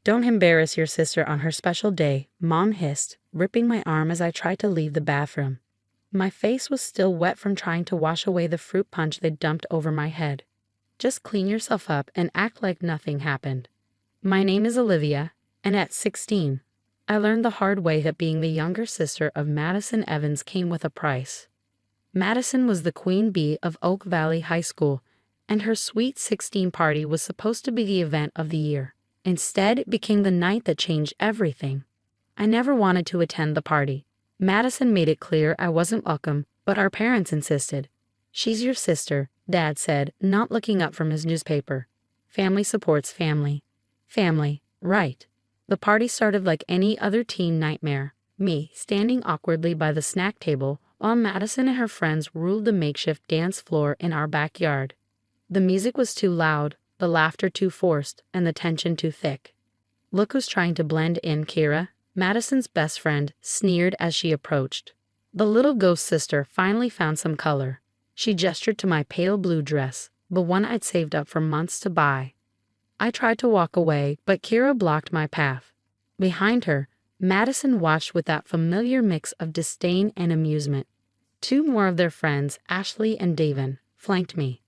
Don't embarrass your sister on her special day, Mom hissed, ripping my arm as I tried to leave the bathroom. My face was still wet from trying to wash away the fruit punch they'd dumped over my head. Just clean yourself up and act like nothing happened. My name is Olivia, and at 16, I learned the hard way that being the younger sister of Madison Evans came with a price. Madison was the queen bee of Oak Valley High School, and her Sweet 16 party was supposed to be the event of the year. Instead, it became the night that changed everything. I never wanted to attend the party. Madison made it clear I wasn't welcome, but our parents insisted. "She's your sister," Dad said, not looking up from his newspaper. "Family supports family." Family, right. The party started like any other teen nightmare. Me, standing awkwardly by the snack table, while Madison and her friends ruled the makeshift dance floor in our backyard. The music was too loud, the laughter too forced, and the tension too thick. "Look who's trying to blend in, Kira," Madison's best friend sneered as she approached. The little ghost sister finally found some color. She gestured to my pale blue dress, the one I'd saved up for months to buy. I tried to walk away, but Kira blocked my path. Behind her, Madison watched with that familiar mix of disdain and amusement. Two more of their friends, Ashley and Devin, flanked me.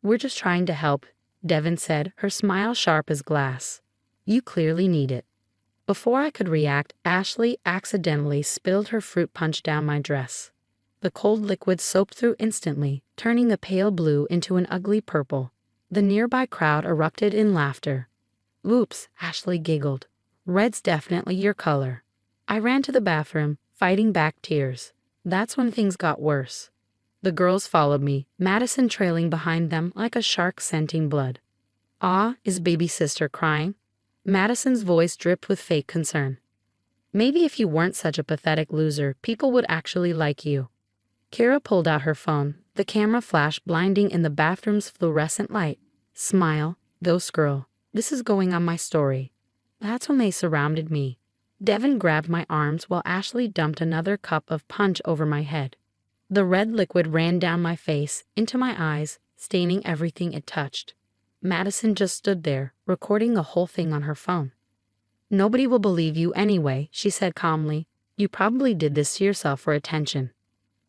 "We're just trying to help," Devin said, her smile sharp as glass. "You clearly need it." Before I could react, Ashley accidentally spilled her fruit punch down my dress. The cold liquid soaked through instantly, turning the pale blue into an ugly purple. The nearby crowd erupted in laughter. "Oops," Ashley giggled. "Red's definitely your color." I ran to the bathroom, fighting back tears. That's when things got worse. The girls followed me, Madison trailing behind them like a shark scenting blood. "Ah, is baby sister crying?" Madison's voice dripped with fake concern. "Maybe if you weren't such a pathetic loser, people would actually like you." Kira pulled out her phone, the camera flash blinding in the bathroom's fluorescent light. "Smile, ghost girl. This is going on my story." That's when they surrounded me. Devin grabbed my arms while Ashley dumped another cup of punch over my head. The red liquid ran down my face, into my eyes, staining everything it touched. Madison just stood there, recording the whole thing on her phone. "Nobody will believe you anyway," she said calmly. "You probably did this to yourself for attention."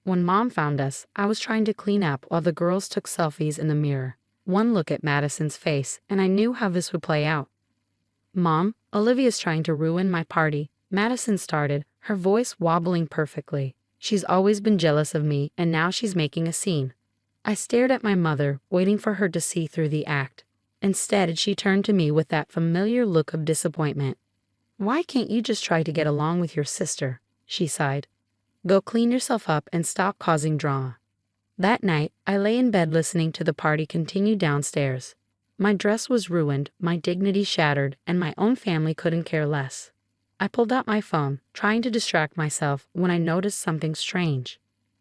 When Mom found us, I was trying to clean up while the girls took selfies in the mirror. One look at Madison's face, and I knew how this would play out. "Mom, Olivia's trying to ruin my party," Madison started, her voice wobbling perfectly. "She's always been jealous of me, and now she's making a scene." I stared at my mother, waiting for her to see through the act. Instead, she turned to me with that familiar look of disappointment. "Why can't you just try to get along with your sister?" she sighed. "Go clean yourself up and stop causing drama." That night, I lay in bed listening to the party continue downstairs. My dress was ruined, my dignity shattered, and my own family couldn't care less. I pulled out my phone, trying to distract myself, when I noticed something strange.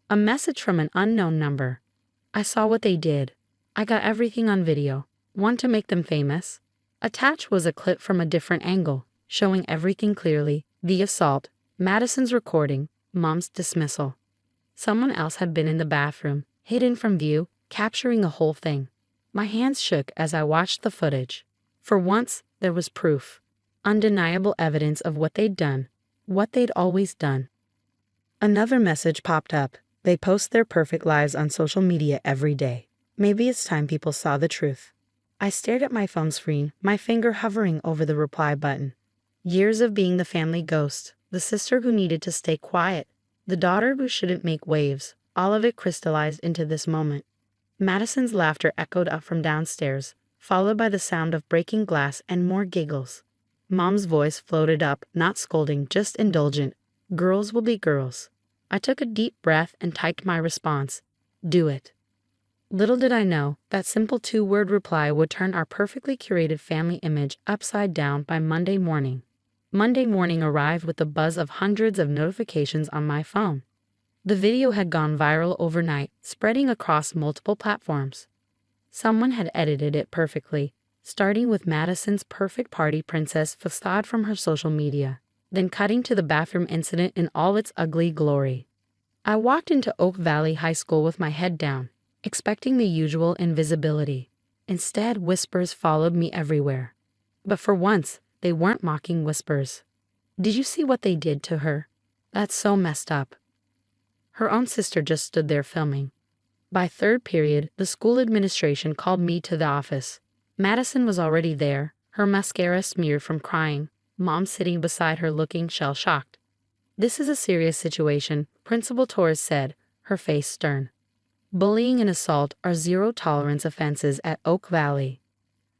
A message from an unknown number. I saw what they did. I got everything on video. Want to make them famous? Attached was a clip from a different angle, showing everything clearly: the assault, Madison's recording, Mom's dismissal. Someone else had been in the bathroom, hidden from view, capturing the whole thing. My hands shook as I watched the footage. For once, there was proof. Undeniable evidence of what they'd done, what they'd always done. Another message popped up. They post their perfect lives on social media every day. Maybe it's time people saw the truth. I stared at my phone screen, my finger hovering over the reply button. Years of being the family ghost, the sister who needed to stay quiet, the daughter who shouldn't make waves, all of it crystallized into this moment. Madison's laughter echoed up from downstairs, followed by the sound of breaking glass and more giggles. Mom's voice floated up, not scolding, just indulgent. "Girls will be girls." I took a deep breath and typed my response. "Do it." Little did I know, that simple two-word reply would turn our perfectly curated family image upside down by Monday morning. Monday morning arrived with the buzz of hundreds of notifications on my phone. The video had gone viral overnight, spreading across multiple platforms. Someone had edited it perfectly, starting with Madison's perfect party princess facade from her social media, then cutting to the bathroom incident in all its ugly glory. I walked into Oak Valley High School with my head down, expecting the usual invisibility. Instead, whispers followed me everywhere. But for once, They weren't mocking whispers. "Did you see what they did to her? That's so messed up." Her own sister just stood there filming. By third period, the school administration called me to the office. Madison was already there, her mascara smeared from crying, Mom sitting beside her looking shell-shocked. "This is a serious situation," Principal Torres said, her face stern. "Bullying and assault are zero-tolerance offenses at Oak Valley."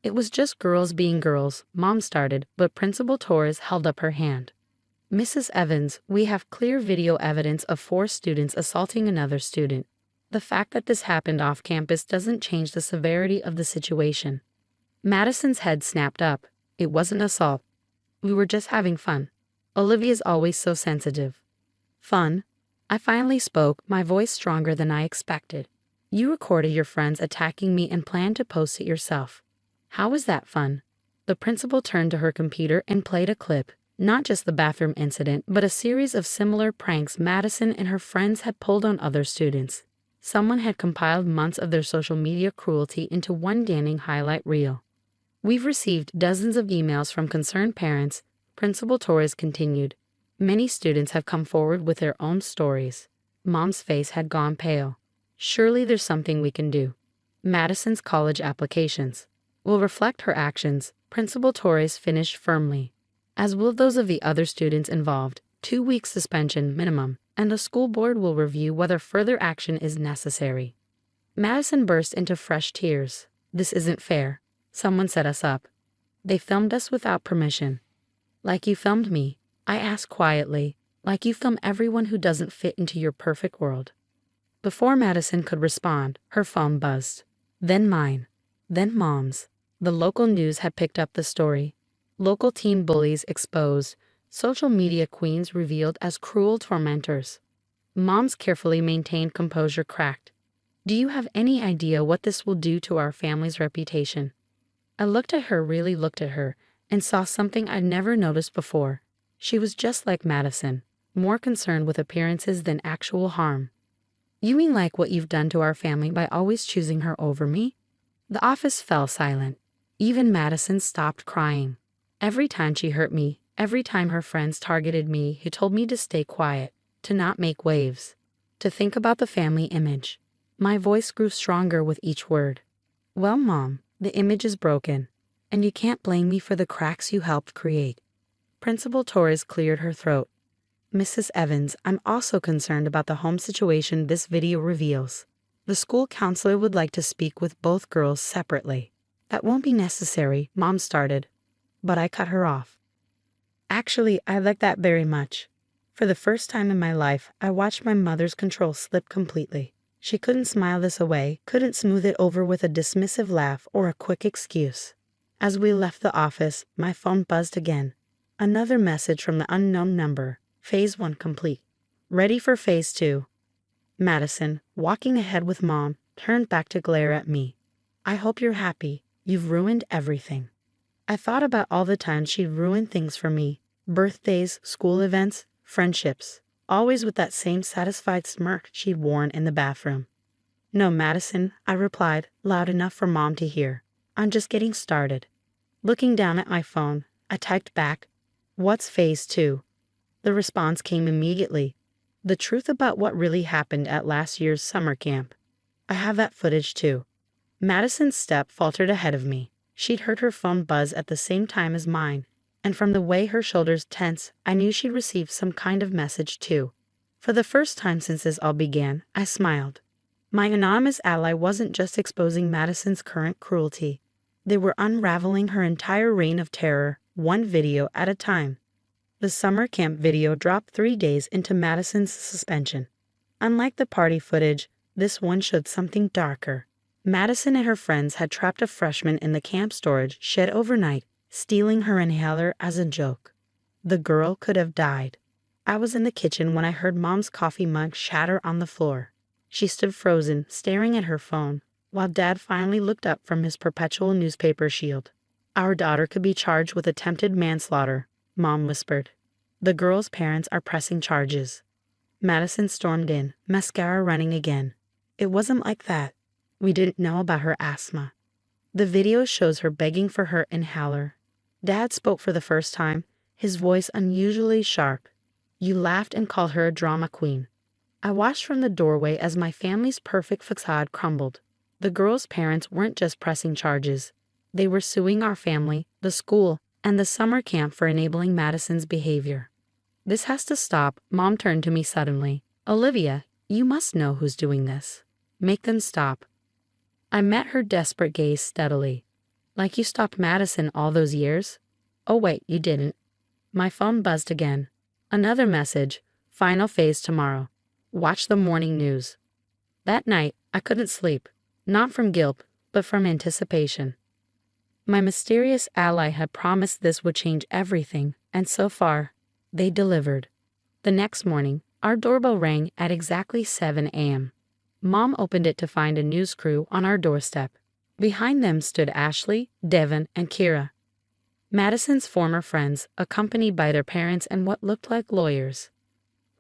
"It was just girls being girls," Mom started, but Principal Torres held up her hand. "Mrs. Evans, we have clear video evidence of 4 students assaulting another student. The fact that this happened off campus doesn't change the severity of the situation." Madison's head snapped up. "It wasn't assault. We were just having fun." Olivia's always so sensitive. "Fun?" I finally spoke, my voice stronger than I expected. "You recorded your friends attacking me and planned to post it yourself. How was that fun?" The principal turned to her computer and played a clip, not just the bathroom incident, but a series of similar pranks Madison and her friends had pulled on other students. Someone had compiled months of their social media cruelty into one damning highlight reel. "We've received dozens of emails from concerned parents," Principal Torres continued. "Many students have come forward with their own stories." Mom's face had gone pale. "Surely there's something we can do." Madison's college applications will reflect her actions, Principal Torres finished firmly, as will those of the other students involved. 2 weeks suspension minimum, and the school board will review whether further action is necessary. Madison burst into fresh tears. "This isn't fair. Someone set us up. They filmed us without permission." "Like you filmed me," I asked quietly, "like you film everyone who doesn't fit into your perfect world." Before Madison could respond, her phone buzzed. Then mine. Then Mom's. The local news had picked up the story. Local teen bullies exposed. Social media queens revealed as cruel tormentors. Mom's carefully maintained composure cracked. "Do you have any idea what this will do to our family's reputation?" I really looked at her, and saw something I'd never noticed before. She was just like Madison, more concerned with appearances than actual harm. "You mean like what you've done to our family by always choosing her over me?" The office fell silent. Even Madison stopped crying. Every time she hurt me, every time her friends targeted me, he told me to stay quiet, to not make waves, to think about the family image. My voice grew stronger with each word. "Well, Mom, the image is broken, and you can't blame me for the cracks you helped create." Principal Torres cleared her throat. "Mrs. Evans, I'm also concerned about the home situation this video reveals. The school counselor would like to speak with both girls separately." "That won't be necessary," Mom started, but I cut her off. "Actually, I like that very much. For the first time in my life, I watched my mother's control slip completely. She couldn't smile this away, couldn't smooth it over with a dismissive laugh or a quick excuse." As we left the office, my phone buzzed again. Another message from the unknown number. Phase 1 complete. Ready for Phase 2. Madison, walking ahead with Mom, turned back to glare at me. "I hope you're happy. You've ruined everything." I thought about all the times she'd ruined things for me. Birthdays, school events, friendships. Always with that same satisfied smirk she'd worn in the bathroom. "No, Madison," I replied, loud enough for Mom to hear. "I'm just getting started." Looking down at my phone, I typed back, "What's Phase 2? The response came immediately. The truth about what really happened at last year's summer camp. I have that footage too. Madison's step faltered ahead of me. She'd heard her phone buzz at the same time as mine, and from the way her shoulders tensed, I knew she'd received some kind of message too. For the first time since this all began, I smiled. My anonymous ally wasn't just exposing Madison's current cruelty. They were unraveling her entire reign of terror, one video at a time. The summer camp video dropped 3 days into Madison's suspension. Unlike the party footage, this one showed something darker. Madison and her friends had trapped a freshman in the camp storage shed overnight, stealing her inhaler as a joke. The girl could have died. I was in the kitchen when I heard Mom's coffee mug shatter on the floor. She stood frozen, staring at her phone, while Dad finally looked up from his perpetual newspaper shield. "Our daughter could be charged with attempted manslaughter," Mom whispered. "The girl's parents are pressing charges." Madison stormed in, mascara running again. "It wasn't like that. We didn't know about her asthma. The video shows her begging for her inhaler. Dad spoke for the first time, his voice unusually sharp. You laughed and called her a drama queen. I watched from the doorway as my family's perfect facade crumbled. The girls' parents weren't just pressing charges. They were suing our family, the school, and the summer camp for enabling Madison's behavior. This has to stop. Mom turned to me suddenly. Olivia, you must know who's doing this. Make them stop. I met her desperate gaze steadily. Like you stopped Madison all those years? Oh wait, you didn't. My phone buzzed again. Another message. Final phase tomorrow. Watch the morning news. That night, I couldn't sleep. Not from guilt, but from anticipation. My mysterious ally had promised this would change everything, and so far, they delivered. The next morning, our doorbell rang at exactly 7 a.m. Mom opened it to find a news crew on our doorstep. Behind them stood Ashley, Devin, and Kira, Madison's former friends, accompanied by their parents and what looked like lawyers.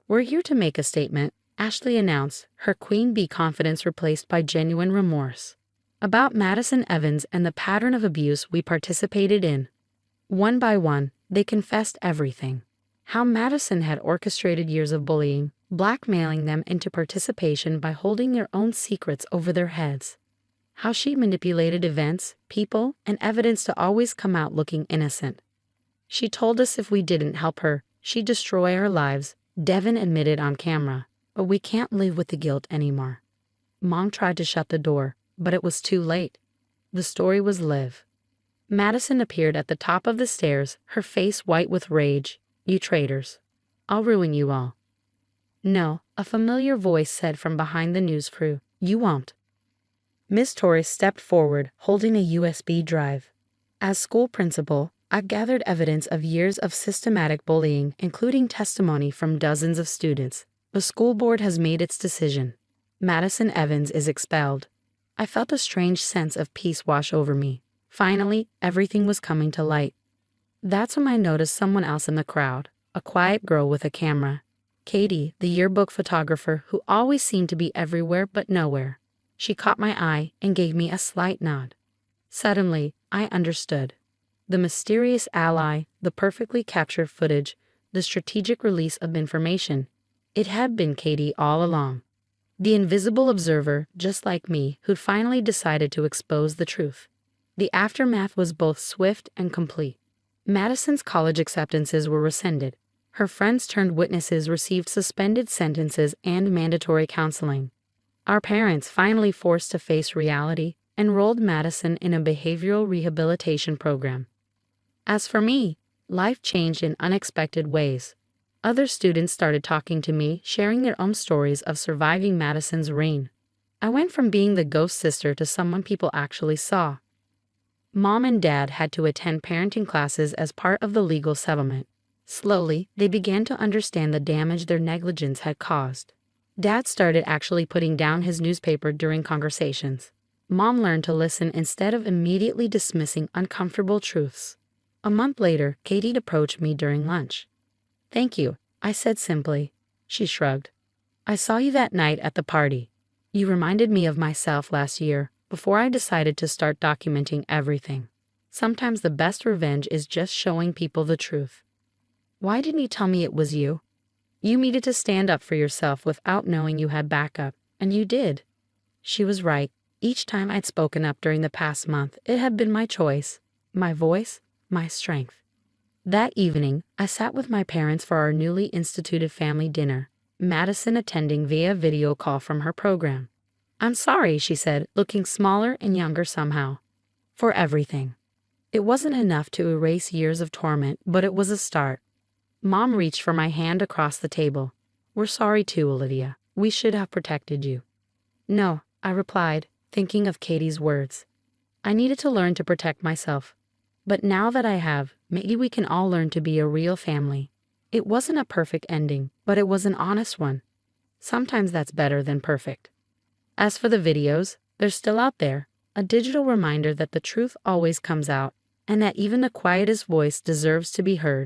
We're here to make a statement, Ashley announced, her queen bee confidence replaced by genuine remorse. About Madison Evans and the pattern of abuse we participated in. One by one, they confessed everything. How Madison had orchestrated years of bullying, blackmailing them into participation by holding their own secrets over their heads. How she manipulated events, people, and evidence to always come out looking innocent. She told us if we didn't help her, she'd destroy our lives, Devin admitted on camera. But we can't live with the guilt anymore. Mom tried to shut the door, but it was too late. The story was live. Madison appeared at the top of the stairs, her face white with rage. You traitors. I'll ruin you all. No, a familiar voice said from behind the news crew. You won't. Miss Torres stepped forward, holding a USB drive. As school principal, I've gathered evidence of years of systematic bullying, including testimony from dozens of students. The school board has made its decision. Madison Evans is expelled. I felt a strange sense of peace wash over me. Finally, everything was coming to light. That's when I noticed someone else in the crowd, a quiet girl with a camera. Katie, the yearbook photographer who always seemed to be everywhere but nowhere. She caught my eye and gave me a slight nod. Suddenly, I understood. The mysterious ally, the perfectly captured footage, the strategic release of information. It had been Katie all along. The invisible observer, just like me, who'd finally decided to expose the truth. The aftermath was both swift and complete. Madison's college acceptances were rescinded. Her friends turned witnesses received suspended sentences and mandatory counseling. Our parents, finally forced to face reality, enrolled Madison in a behavioral rehabilitation program. As for me, life changed in unexpected ways. Other students started talking to me, sharing their own stories of surviving Madison's reign. I went from being the ghost sister to someone people actually saw. Mom and Dad had to attend parenting classes as part of the legal settlement. Slowly, they began to understand the damage their negligence had caused. Dad started actually putting down his newspaper during conversations. Mom learned to listen instead of immediately dismissing uncomfortable truths. A month later, Katie approached me during lunch. Thank you, I said simply. She shrugged. I saw you that night at the party. You reminded me of myself last year, before I decided to start documenting everything. Sometimes the best revenge is just showing people the truth. Why didn't you tell me it was you? You needed to stand up for yourself without knowing you had backup, and you did. She was right. Each time I'd spoken up during the past month, it had been my choice, my voice, my strength. That evening, I sat with my parents for our newly instituted family dinner, Madison attending via video call from her program. I'm sorry, she said, looking smaller and younger somehow. For everything. It wasn't enough to erase years of torment, but it was a start. Mom reached for my hand across the table. We're sorry too, Olivia. We should have protected you. No, I replied, thinking of Katie's words. I needed to learn to protect myself. But now that I have, maybe we can all learn to be a real family. It wasn't a perfect ending, but it was an honest one. Sometimes that's better than perfect. As for the videos, they're still out there, a digital reminder that the truth always comes out, and that even the quietest voice deserves to be heard.